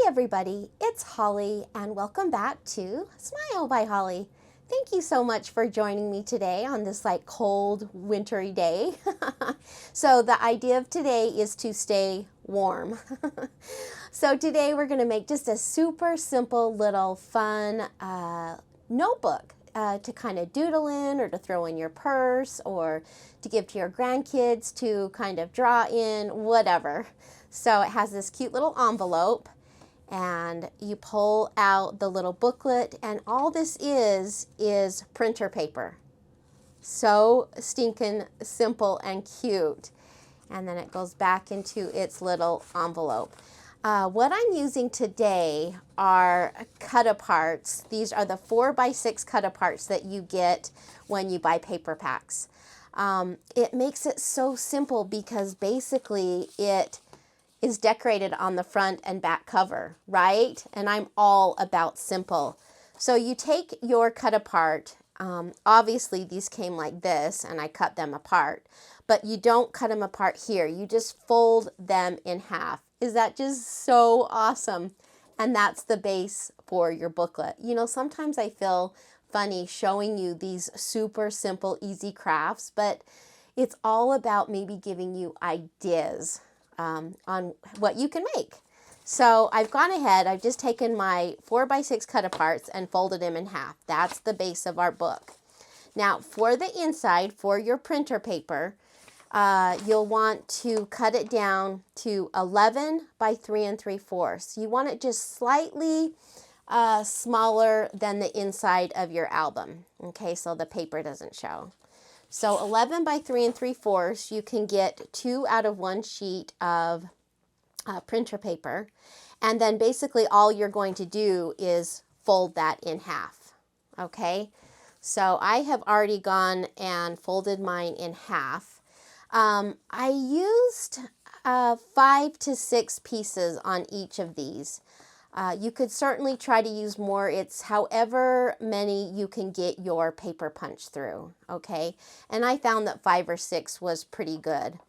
everybody, it's Holly and welcome back to Smile by Holly. Thank you so much for joining me today on this cold wintry day. So the idea of today is to stay warm. So today we're going to make just a super simple little fun notebook to kind of doodle in or to throw in your purse or to give to your grandkids to kind of draw in, whatever. So it has this cute little envelope and you pull out the little booklet and all this is printer paper. So stinking simple and cute. And then it goes back into its little envelope. What I'm using today are cut-aparts. These are the 4x6 cut-aparts that you get when you buy paper packs. It makes it so simple because basically it is decorated on the front and back cover, right? And I'm all about simple. So you take your cut-apart. Obviously these came like this and I cut them apart, but you don't cut them apart here. You just fold them in half. Is that just so awesome? And that's the base for your booklet. You know, sometimes I feel funny showing you these super simple, easy crafts, but it's all about maybe giving you ideas on what you can make. So I've gone ahead, I've just taken my 4x6 cut-aparts and folded them in half. That's the base of our book. Now for the inside, for your printer paper, you'll want to cut it down to 11 by 3 3/4. You want it just slightly smaller than the inside of your album, okay, so the paper doesn't show. So 11 by 3 3/4, you can get 2 out of 1 sheet of printer paper. And then basically all you're going to do is fold that in half, okay? So I have already gone and folded mine in half. I used 5 to 6 pieces on each of these. You could certainly try to use more. It's however many you can get your paper punch through, okay? And I found that 5 or 6 was pretty good.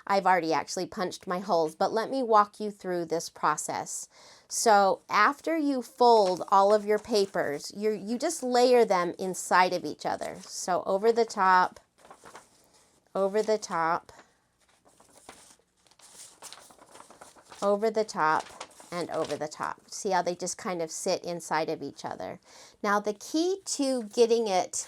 I've already actually punched my holes, but let me walk you through this process. So after you fold all of your papers, you just layer them inside of each other. So over the top, over the top, over the top, and over the top. See how they just kind of sit inside of each other. Now the key to getting it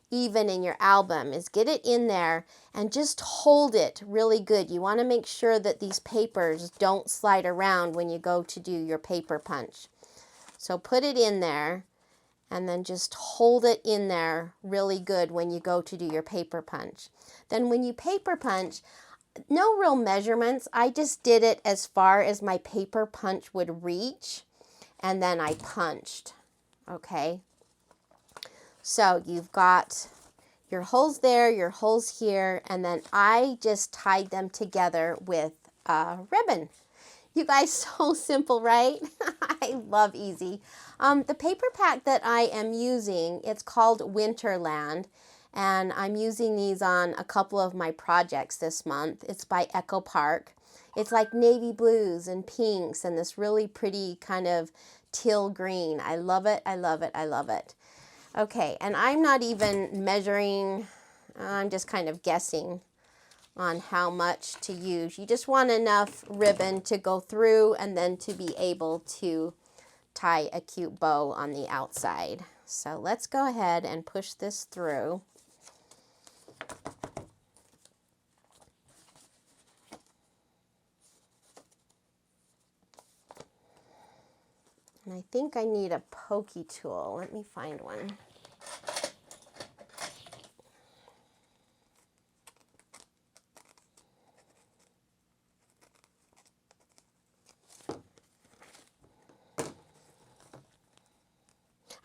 even in your album is get it in there and just hold it really good. You want to make sure that these papers don't slide around when you go to do your paper punch. So put it in there and then just hold it in there really good when you go to do your paper punch. Then when you paper punch, no real measurements. I just did it as far as my paper punch would reach, and then I punched, okay? So you've got your holes there, your holes here, and then I just tied them together with a ribbon. You guys, so simple, right? I love easy. The paper pack that I am using, it's called Winterland. And I'm using these on a couple of my projects this month. It's by Echo Park. It's like navy blues and pinks and this really pretty kind of teal green. I love it, I love it, I love it. Okay, and I'm not even measuring, I'm just kind of guessing on how much to use. You just want enough ribbon to go through and then to be able to tie a cute bow on the outside. So let's go ahead and push this through. And I think I need a pokey tool. Let me find one.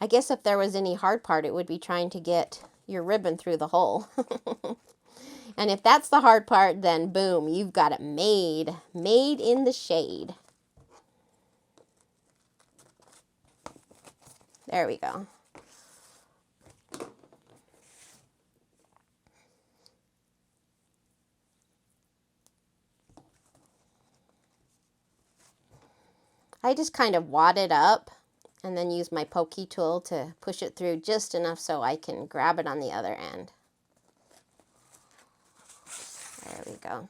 I guess if there was any hard part, it would be trying to get your ribbon through the hole. And if that's the hard part, then boom, you've got it made in the shade. There we go. I just kind of wad it up and then use my pokey tool to push it through just enough so I can grab it on the other end. There we go.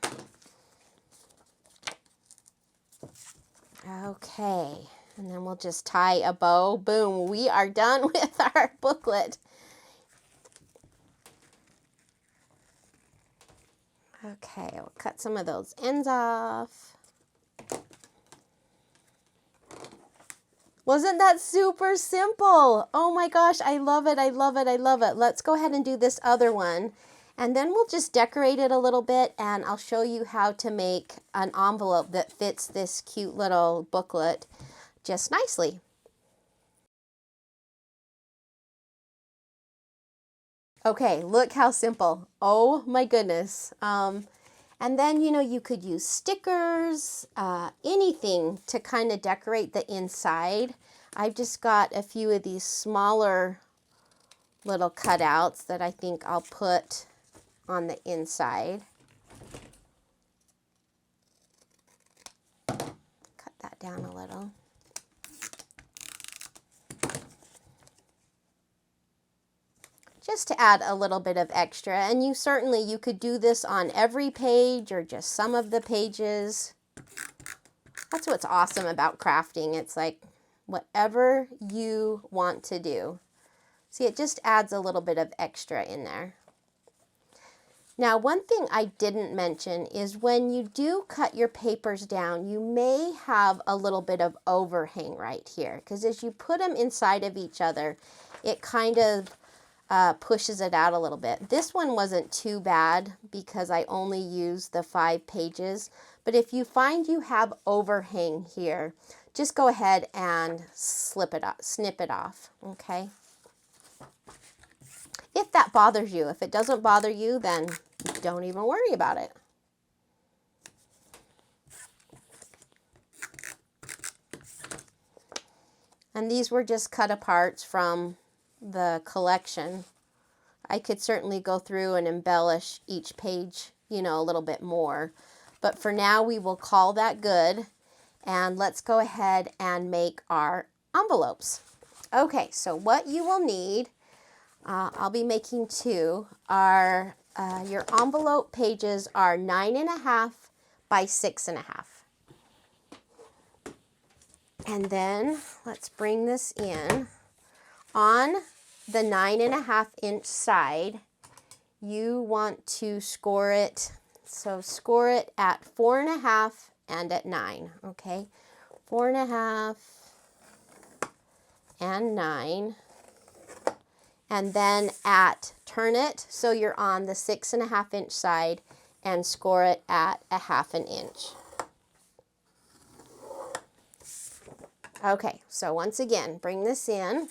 Okay, and then we'll just tie a bow. Boom, we are done with our booklet. Okay, we'll cut some of those ends off. Wasn't that super simple? Oh my gosh, I love it, I love it, I love it. Let's go ahead and do this other one. And then we'll just decorate it a little bit, and I'll show you how to make an envelope that fits this cute little booklet just nicely. Okay, look how simple. Oh my goodness. And then, you know, you could use stickers, anything to kind of decorate the inside. I've just got a few of these smaller little cutouts that I think I'll put on the inside. Cut that down a little. Just to add a little bit of extra, and you could do this on every page or just some of the pages. That's what's awesome about crafting. It's like whatever you want to do. See, it just adds a little bit of extra in there. Now, one thing I didn't mention is when you do cut your papers down, you may have a little bit of overhang right here, because as you put them inside of each other, it kind of pushes it out a little bit. This one wasn't too bad because I only used the 5 pages, but if you find you have overhang here, just go ahead and snip it off, okay? If that bothers you. If it doesn't bother you, then don't even worry about it. And these were just cut aparts from the collection. I could certainly go through and embellish each page, you know, a little bit more. But for now, we will call that good. And let's go ahead and make our envelopes. Okay, so what you will need, I'll be making 2, are your envelope pages are 9.5 by 6.5. And then let's bring this in. On the 9.5 inch side, you want to score it. So score it at 4.5 and at 9, okay? 4.5 and 9. And then turn it so you're on the 6.5 inch side and score it at 1/2 inch. Okay, so once again, bring this in,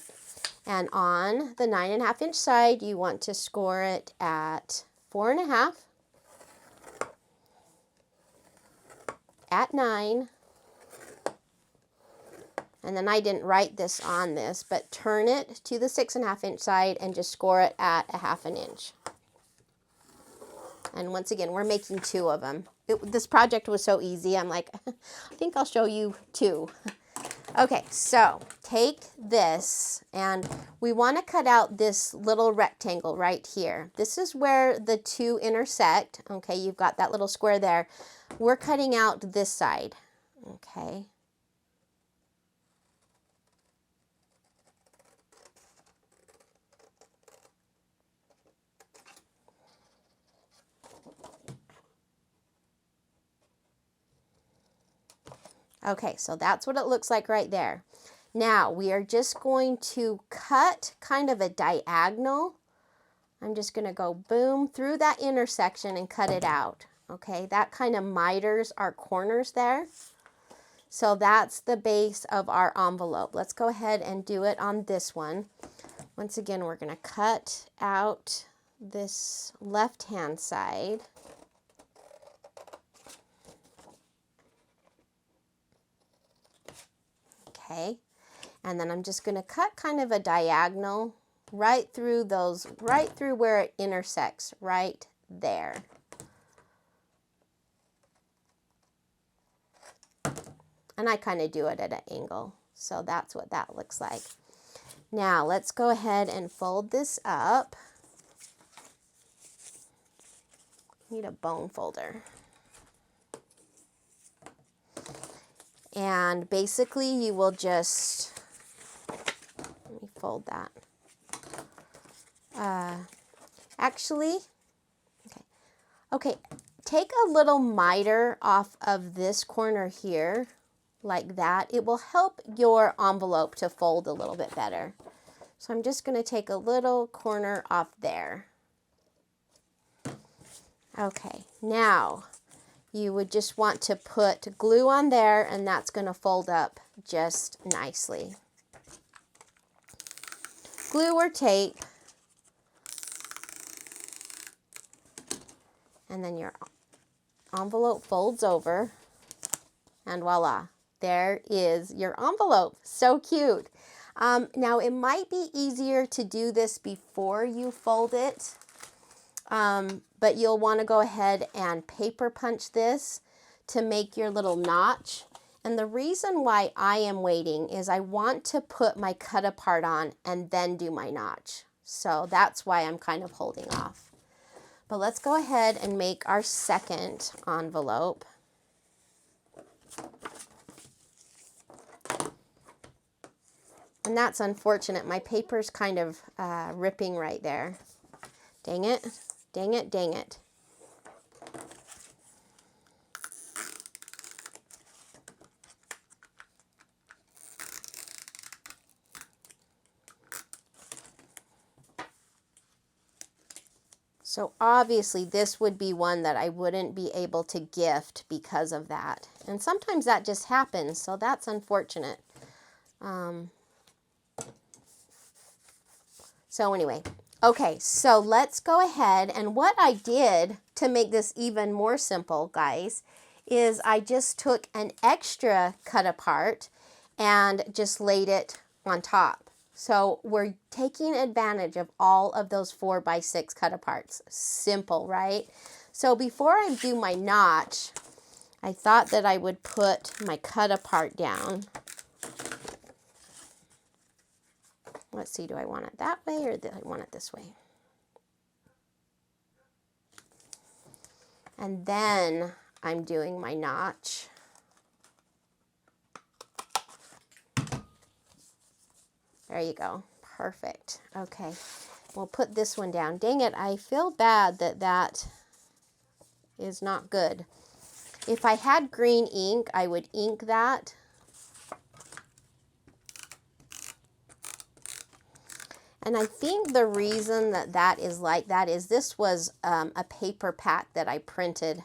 and on the 9.5 inch side, you want to score it at 4.5, at 9, and then I didn't write this on this, but turn it to the 6.5 inch side and just score it at 1/2 inch. And once again, we're making 2 of them. This project was so easy, I'm like, I think I'll show you 2. Okay, so take this, and we want to cut out this little rectangle right here. This is where the 2 intersect. Okay, you've got that little square there. We're cutting out this side. Okay. Okay, so that's what it looks like right there. Now, we are just going to cut kind of a diagonal. I'm just going to go boom through that intersection and cut it out. Okay, that kind of miters our corners there. So that's the base of our envelope. Let's go ahead and do it on this one. Once again, we're going to cut out this left-hand side. Okay, and then I'm just going to cut kind of a diagonal right through where it intersects, right there. And I kind of do it at an angle. So that's what that looks like. Now let's go ahead and fold this up. Need a bone folder. And basically you will just, let me fold that. Actually, okay, take a little miter off of this corner here, like that. It will help your envelope to fold a little bit better. So I'm just going to take a little corner off there. Okay, now you would just want to put glue on there, and that's going to fold up just nicely. Glue or tape. And then your envelope folds over, and voila, there is your envelope. So cute. Now it might be easier to do this before you fold it, but you'll want to go ahead and paper punch this to make your little notch. And the reason why I am waiting is I want to put my cut apart on and then do my notch. So that's why I'm kind of holding off. But let's go ahead and make our second envelope. And that's unfortunate. My paper's kind of ripping right there. Dang it, dang it, dang it. So obviously this would be one that I wouldn't be able to gift because of that. And sometimes that just happens, so that's unfortunate. So anyway, okay, so let's go ahead, and what I did to make this even more simple, guys, is I just took an extra cut apart and just laid it on top. So we're taking advantage of all of those 4x6 cut aparts. Simple, right? So before I do my notch, I thought that I would put my cut apart down. Let's see, do I want it that way or do I want it this way? And then I'm doing my notch. There you go. Perfect. Okay. We'll put this one down. Dang it, I feel bad that that is not good. If I had green ink, I would ink that. And I think the reason that that is like that is this was a paper pack that I printed.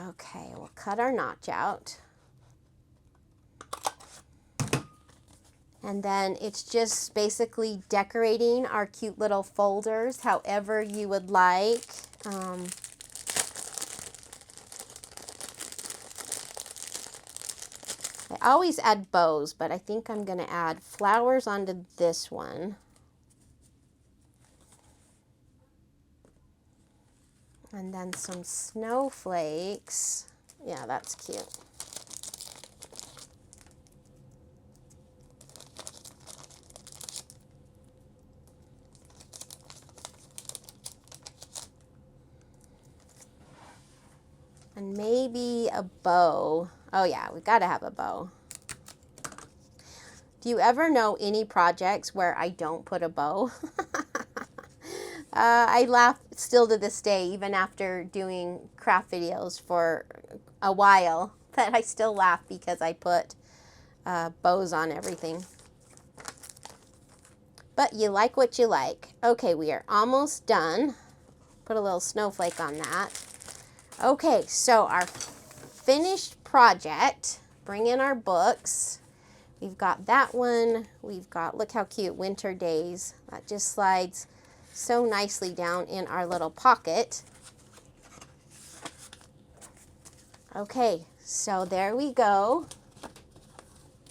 Okay, we'll cut our notch out. And then it's just basically decorating our cute little folders however you would like. I always add bows, but I think I'm going to add flowers onto this one. And then some snowflakes. Yeah, that's cute. And maybe a bow. Oh yeah, we gotta have a bow. Do you ever know any projects where I don't put a bow? I laugh still to this day, even after doing craft videos for a while, that I still laugh because I put bows on everything. But you like what you like. Okay, we are almost done. Put a little snowflake on that. Okay, so our finished project, bring in our books. We've got that one. We've got, look how cute, Winter Days. That just slides so nicely down in our little pocket. Okay, so there we go.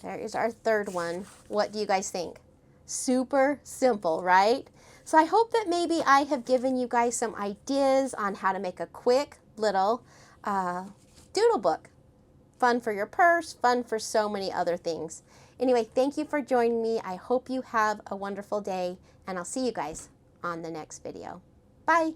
There is our third one. What do you guys think? Super simple, right? So I hope that maybe I have given you guys some ideas on how to make a quick little doodle book. Fun for your purse, fun for so many other things. Anyway, thank you for joining me. I hope you have a wonderful day, and I'll see you guys on the next video. Bye.